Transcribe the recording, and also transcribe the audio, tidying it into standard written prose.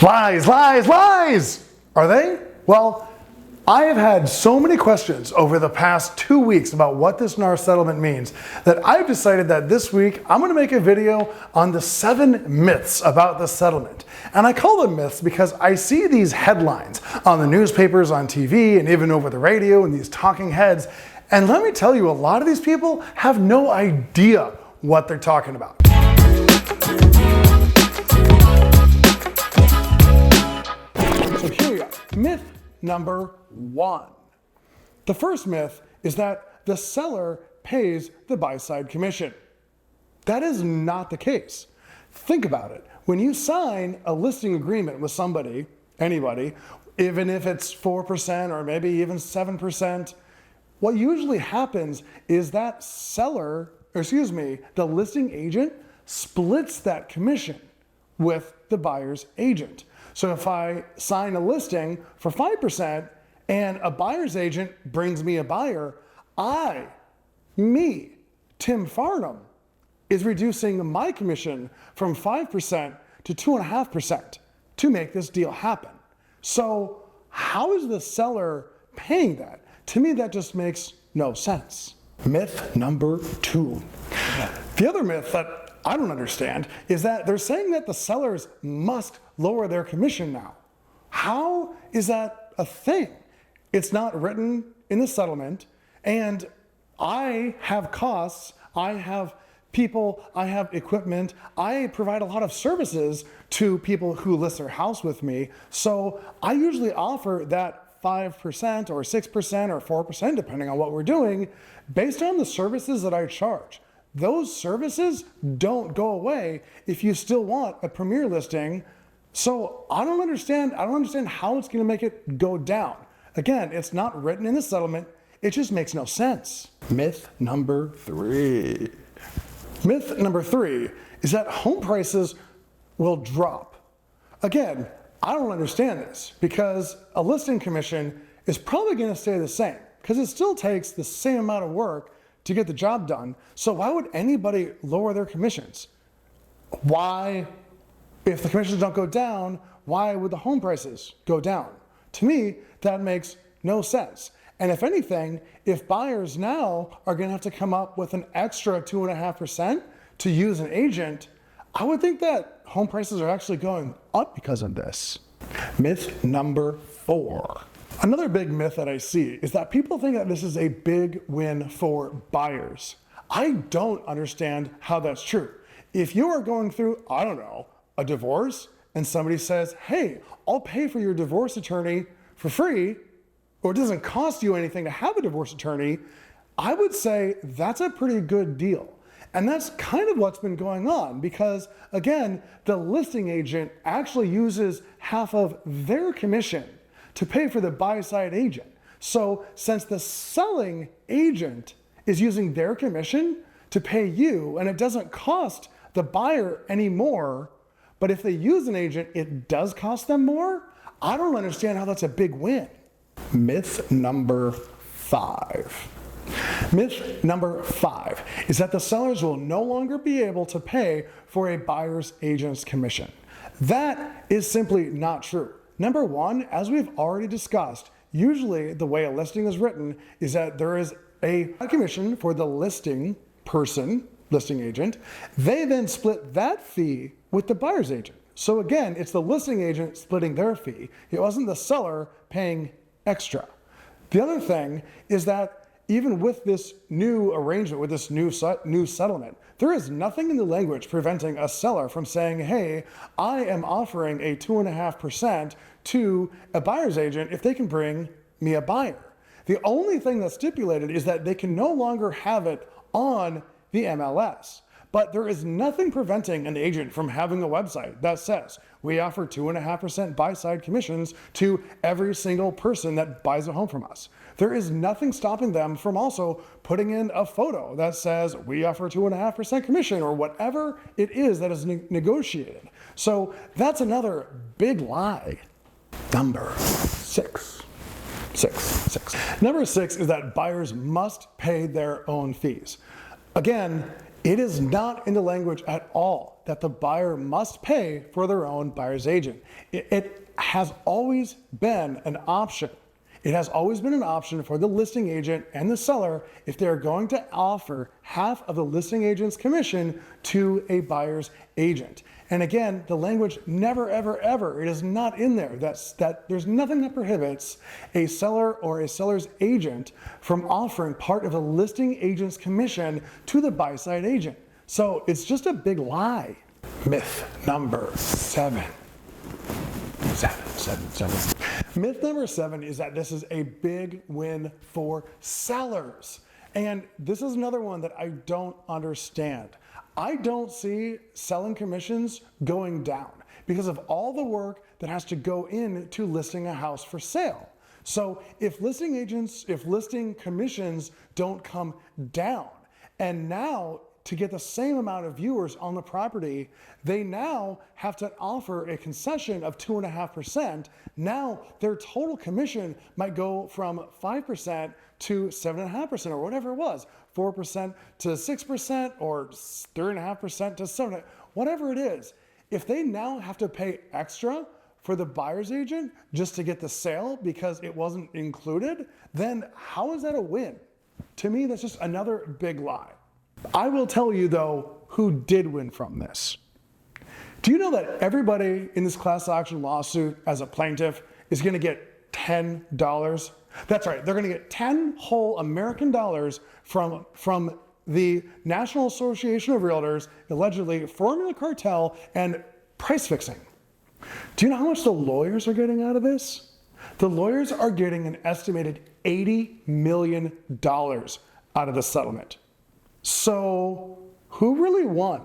Lies, lies, lies! Are they? Well, I have had so many questions over the past 2 weeks about what this NAR settlement means that I've decided that this week I'm going to make a video on the 7 myths about the settlement. And I call them myths because I see these headlines on the newspapers, on TV, and even over the radio, and these talking heads. And let me tell you, a lot of these people have no idea what they're talking about. So here we go. Myth number 1. The first myth is that the seller pays the buy-side commission. That is not the case. Think about it. When you sign a listing agreement with somebody, anybody, even if it's 4% or maybe even 7%, what usually happens is that the listing agent splits that commission with the buyer's agent. So if I sign a listing for 5% and a buyer's agent brings me a buyer, Tim Farnham, is reducing my commission from 5% to 2.5% to make this deal happen. So how is the seller paying that? To me, that just makes no sense. Myth number 2. The other myth that I don't understand is that they're saying that the sellers must lower their commission now. How is that a thing? It's not written in the settlement, and I have costs, I have people, I have equipment, I provide a lot of services to people who list their house with me, so I usually offer that 5% or 6% or 4%, depending on what we're doing, based on the services that I charge. Those services don't go away if you still want a premier listing. So I don't understand how it's going to make it go down. Again, it's not written in the settlement. It just makes no sense. Myth number 3. Myth number 3 is that home prices will drop. Again, I don't understand this because a listing commission is probably going to stay the same because it still takes the same amount of work to get the job done. So why would anybody lower their commissions? Why, if the commissions don't go down, why would the home prices go down? To me, that makes no sense. And if anything, if buyers now are going to have to come up with an extra 2.5% to use an agent, I would think that home prices are actually going up because of this. Myth number 4. Another big myth that I see is that people think that this is a big win for buyers. I don't understand how that's true. If you are going through, I don't know, a divorce, and somebody says, hey, I'll pay for your divorce attorney for free, or it doesn't cost you anything to have a divorce attorney, I would say that's a pretty good deal. And that's kind of what's been going on because, again, the listing agent actually uses half of their commission to pay for the buy-side agent. So since the selling agent is using their commission to pay you, and it doesn't cost the buyer any more, but if they use an agent, it does cost them more, I don't understand how that's a big win. Myth number 5. Myth number 5 is that the sellers will no longer be able to pay for a buyer's agent's commission. That is simply not true. Number 1, as we've already discussed, usually the way a listing is written is that there is a commission for the listing person, listing agent. They then split that fee with the buyer's agent. So again, it's the listing agent splitting their fee. It wasn't the seller paying extra. The other thing is that even with this new arrangement, with this new settlement, there is nothing in the language preventing a seller from saying, hey, I am offering a 2.5% to a buyer's agent if they can bring me a buyer. The only thing that's stipulated is that they can no longer have it on the MLS. But there is nothing preventing an agent from having a website that says, we offer 2.5% buy-side commissions to every single person that buys a home from us. There is nothing stopping them from also putting in a photo that says, we offer 2.5% commission, or whatever it is that is negotiated. So that's another big lie. Number 6. Number 6 is that buyers must pay their own fees. Again, It is not in the language at all that the buyer must pay for their own buyer's agent. It has always been an option. It has always been an option for the listing agent and the seller if they're going to offer half of the listing agent's commission to a buyer's agent. And again, the language never, ever, ever, it is not in there. There's nothing that prohibits a seller or a seller's agent from offering part of the listing agent's commission to the buy-side agent. So it's just a big lie. Myth number 7. Myth number 7 is that this is a big win for sellers. And this is another one that I don't understand. I don't see selling commissions going down because of all the work that has to go into listing a house for sale. So if listing commissions don't come down, and now to get the same amount of viewers on the property, they now have to offer a concession of 2.5%. Now their total commission might go from 5% to 7.5% or whatever it was, 4% to 6% or 3.5% to 7%, whatever it is. If they now have to pay extra for the buyer's agent just to get the sale because it wasn't included, then how is that a win? To me, that's just another big lie. I will tell you though who did win from this. Do you know that everybody in this class action lawsuit as a plaintiff is going to get $10? That's right, they're going to get 10 whole American dollars from the National Association of Realtors allegedly forming a cartel and price fixing. Do you know how much the lawyers are getting out of this? The lawyers are getting an estimated $80 million out of the settlement. So who really won?